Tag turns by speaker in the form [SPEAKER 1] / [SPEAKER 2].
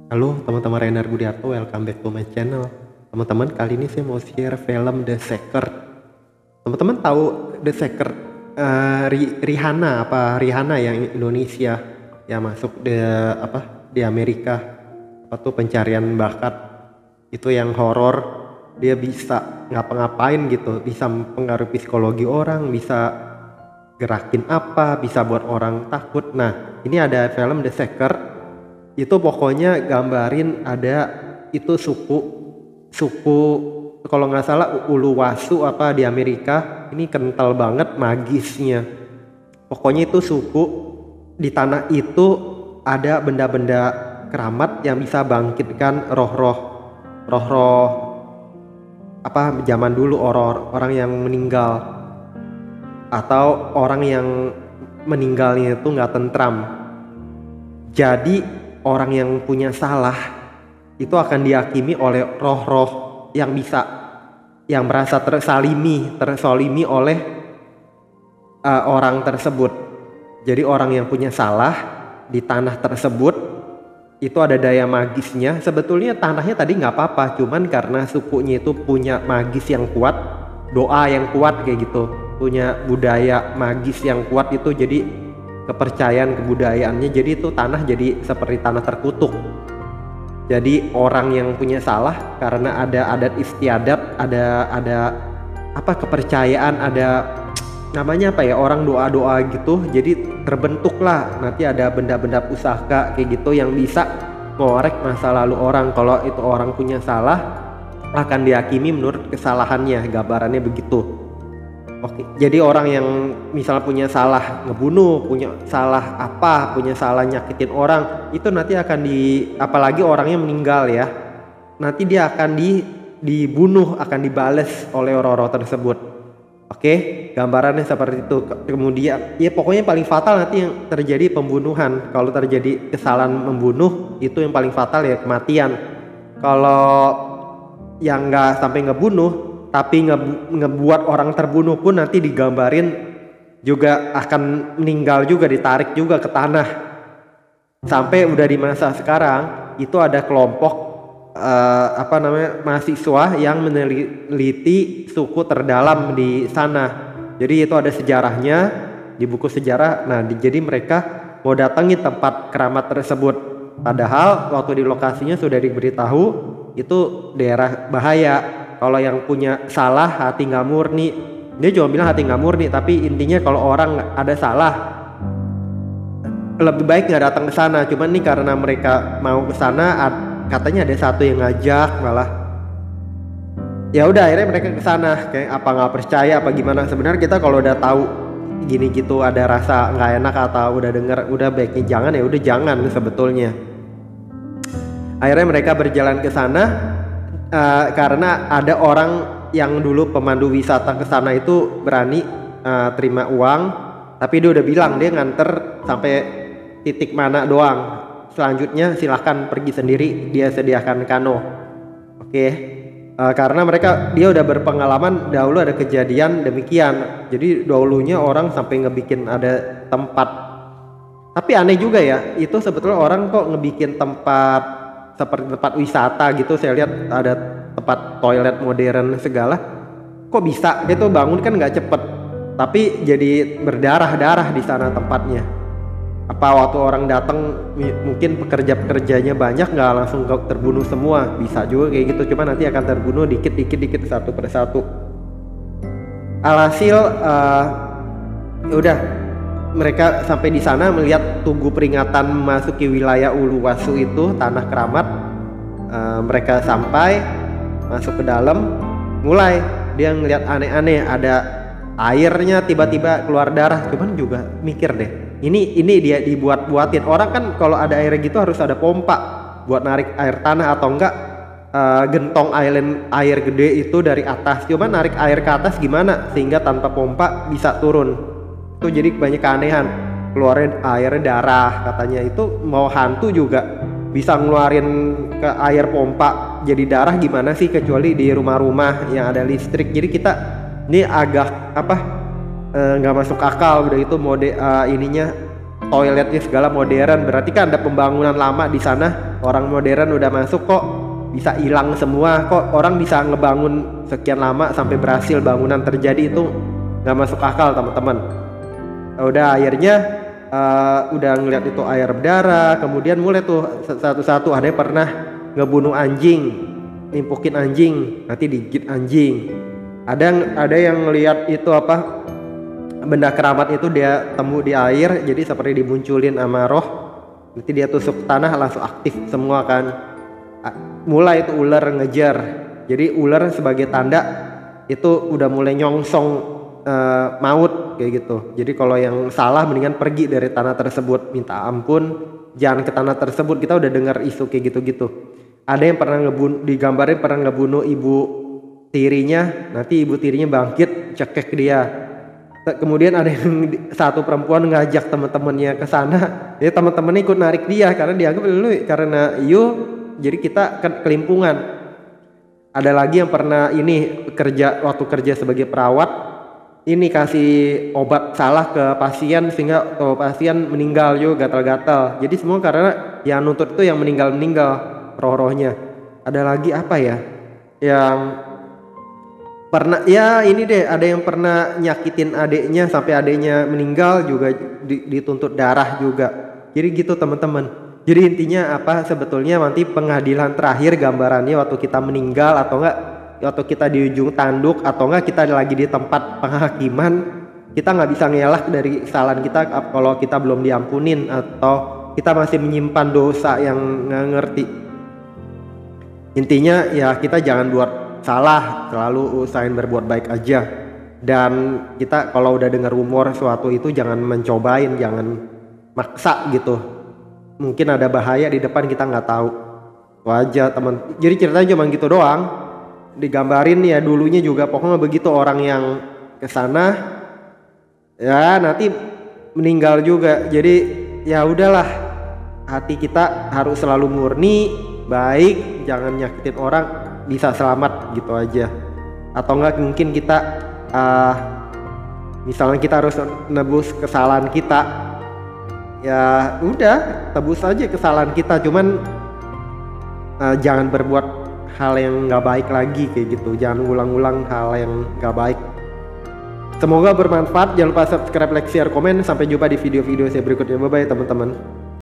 [SPEAKER 1] Halo teman-teman, Renar Budiarto, welcome back to my channel. Teman-teman, kali ini saya mau share film The Secret. Teman-teman tahu The Secret? Rihanna yang Indonesia yang masuk di Amerika, apa tuh pencarian bakat, itu yang horor. Dia bisa ngapa-ngapain gitu, bisa mempengaruhi psikologi orang, bisa gerakin apa, bisa buat orang takut. Nah, ini ada film The Secret. Itu pokoknya gambarin ada itu suku kalau nggak salah Uluwasu apa di Amerika. Ini kental banget magisnya. Pokoknya itu suku di tanah itu ada benda-benda keramat yang bisa bangkitkan roh-roh apa zaman dulu, orang yang meninggal atau orang yang meninggalnya itu nggak tentram. Jadi orang yang punya salah itu akan dihakimi oleh roh-roh yang merasa tersolimi oleh orang tersebut. Jadi orang yang punya salah di tanah tersebut itu ada daya magisnya. Sebetulnya tanahnya tadi nggak apa-apa, cuman karena sukunya itu punya magis yang kuat, doa yang kuat kayak gitu, punya budaya magis yang kuat itu, jadi kepercayaan kebudayaannya, jadi itu tanah jadi seperti tanah terkutuk. Jadi orang yang punya salah karena ada adat istiadat, ada apa kepercayaan, ada namanya apa ya, orang doa-doa gitu, jadi terbentuklah nanti ada benda-benda pusaka kayak gitu yang bisa ngorek masa lalu orang. Kalau itu orang punya salah akan dihakimi menurut kesalahannya, gambarannya begitu. Oke, jadi orang yang misalnya punya salah ngebunuh, punya salah nyakitin orang, itu nanti akan apalagi orangnya meninggal ya, nanti dia akan dibunuh, akan dibales oleh orang-orang tersebut. Oke, gambarannya seperti itu. Kemudian ya pokoknya paling fatal nanti yang terjadi pembunuhan. Kalau terjadi kesalahan membunuh, itu yang paling fatal ya kematian. Kalau yang nggak sampai ngebunuh tapi ngebuat orang terbunuh pun nanti digambarin juga akan meninggal juga, ditarik juga ke tanah. Sampai udah di masa sekarang itu ada kelompok mahasiswa yang meneliti suku terdalam di sana. Jadi itu ada sejarahnya di buku sejarah. Nah, jadi mereka mau datangi tempat keramat tersebut. Padahal waktu di lokasinya sudah diberitahu itu daerah bahaya. Kalau yang punya salah, hati nggak murni, dia cuma bilang hati nggak murni, tapi intinya kalau orang ada salah lebih baik nggak datang ke sana. Cuman nih karena mereka mau ke sana, katanya ada satu yang ngajak malah. Ya udah akhirnya mereka ke sana. Kayak apa nggak percaya apa gimana? Sebenarnya kita kalau udah tahu gini gitu ada rasa nggak enak atau udah denger, udah baiknya jangan, ya udah jangan sebetulnya. Akhirnya mereka berjalan ke sana. Karena ada orang yang dulu pemandu wisata ke sana itu berani terima uang, tapi dia udah bilang dia nganter sampai titik mana doang, selanjutnya silahkan pergi sendiri, dia sediakan kano. Oke. Karena dia udah berpengalaman dahulu ada kejadian demikian, jadi dahulunya orang sampai ngebikin ada tempat. Tapi aneh juga ya, itu sebetulnya orang kok ngebikin tempat seperti tempat wisata gitu. Saya lihat ada tempat toilet modern segala, kok bisa gitu bangun kan nggak cepet, tapi jadi berdarah-darah di sana tempatnya. Apa waktu orang datang mungkin pekerjanya banyak, nggak langsung terbunuh semua, bisa juga kayak gitu, cuma nanti akan terbunuh dikit satu persatu. Alhasil udah mereka sampai di sana melihat tugu peringatan memasuki wilayah Uluwasu itu tanah keramat. Mereka sampai masuk ke dalam, mulai dia ngelihat aneh-aneh, ada airnya tiba-tiba keluar darah. Cuman juga mikir deh, ini dia dibuat-buatin orang kan. Kalau ada air gitu harus ada pompa buat narik air tanah, atau enggak gentong air gede itu dari atas. Cuman narik air ke atas gimana sehingga tanpa pompa bisa turun. Itu jadi banyak keanehan, keluarin air darah katanya. Itu mau hantu juga bisa ngeluarin ke air pompa jadi darah gimana sih, kecuali di rumah-rumah yang ada listrik. Jadi kita ini agak nggak masuk akal. Udah itu ininya toiletnya segala modern, berarti kan ada pembangunan lama di sana orang modern udah masuk kok bisa hilang semua, kok orang bisa ngebangun sekian lama sampai berhasil bangunan terjadi, itu nggak masuk akal teman-teman. Udah akhirnya udah ngeliat itu air berdarah, kemudian mulai tuh satu-satu. Ada yang pernah ngebunuh anjing, nimpukin anjing, nanti digigit anjing. Ada yang ngeliat itu apa, benda keramat itu dia temu di air, jadi seperti dimunculin sama roh, nanti dia tusuk tanah langsung aktif semua kan. Mulai itu ular ngejar, jadi ular sebagai tanda itu udah mulai nyongsong maut kayak gitu. Jadi kalau yang salah mendingan pergi dari tanah tersebut, minta ampun, jangan ke tanah tersebut. Kita udah dengar isu kayak gitu-gitu. Ada yang pernah digambarin pernah ngebunuh ibu tirinya, nanti ibu tirinya bangkit cekek dia. Kemudian ada yang satu perempuan ngajak teman-temannya ke sana, ya teman-temannya ikut narik dia karena dianggap lu karena jadi kita kelimpungan. Ada lagi yang pernah ini waktu kerja sebagai perawat, ini kasih obat salah ke pasien sehingga pasien meninggal juga gatal-gatal. Jadi semua karena yang nuntut itu yang meninggal roh-rohnya. Ada lagi apa ya yang pernah, ya ini deh, ada yang pernah nyakitin adiknya sampai adiknya meninggal juga dituntut darah juga. Jadi gitu teman-teman. Jadi intinya apa sebetulnya, nanti pengadilan terakhir gambarannya waktu kita meninggal atau enggak, waktu kita di ujung tanduk atau enggak kita lagi di tempat penghakiman, kita nggak bisa ngelak dari kesalahan kita kalau kita belum diampunin atau kita masih menyimpan dosa yang nggak ngerti. Intinya ya kita jangan buat salah, selalu usahain berbuat baik aja. Dan kita kalau udah dengar rumor suatu itu jangan mencobain, jangan maksa gitu. Mungkin ada bahaya di depan kita nggak tahu. Itu aja teman. Jadi ceritanya cuma gitu doang. Digambarin ya dulunya juga pokoknya begitu, orang yang kesana ya nanti meninggal juga. Jadi ya udahlah, hati kita harus selalu murni, baik, jangan nyakitin orang, bisa selamat gitu aja. Atau enggak mungkin kita misalnya kita harus nebus kesalahan kita, ya udah tebus aja kesalahan kita, cuman jangan berbuat hal yang nggak baik lagi kayak gitu, jangan ulang-ulang hal yang nggak baik. Semoga bermanfaat. Jangan lupa subscribe, like, share, komen. Sampai jumpa di video-video saya berikutnya. Bye bye teman-teman.